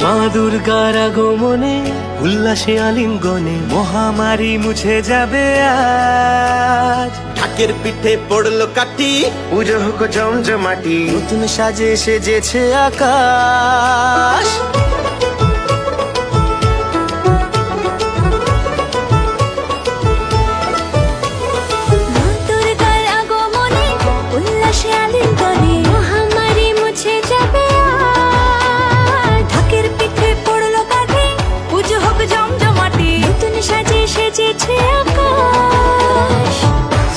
মা দুর্গার আগমনে উল্লাসে আলিঙ্গনে মহামারী মুছে যাবে আজ। ঢাকের পিঠে পড়লো কাঠি, পুজো হোক জমজমাটি, নতুন সাজে সেজেছে আকাশ।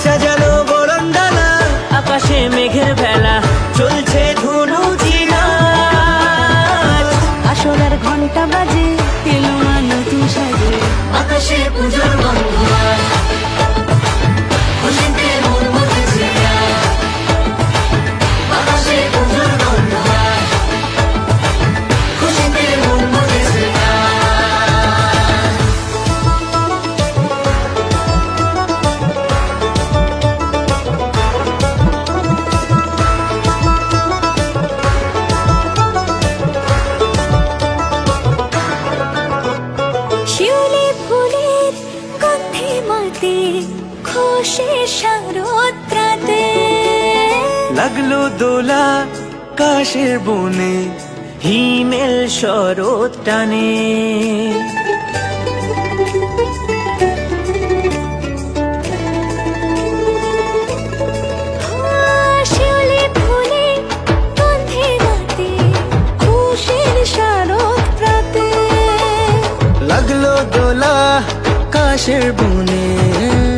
সাজানো বরণডালা, আকাশে মেঘের ভেলা, চলছে ধুনুচি নাচ। আসলার ঘন্টা বাজে, এলো মা নতুন সাজে, আকাশে পুজোর গন্ধ আজ, খুশিতে মন মতেছে আজ। আকাশে পুজোর গন্ধ আজ, খুশিতে মন মতেছে আজ। শিউলি ফুলের গন্ধে মাতে, খুশির শারদ প্রাতে। লাগলো দোলা কাশের বনে, হিমেল শরৎ টানে। শিউলি ফুলের গন্ধে মাতে, খুশির শারদ প্রাতে। লাগলো দোলা কাশের বনে,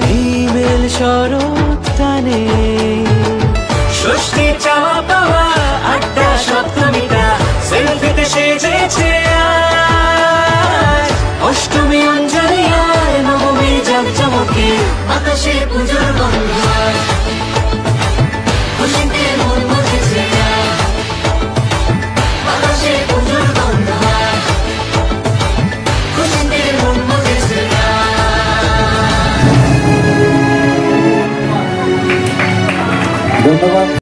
হিমেল শরৎ টানে।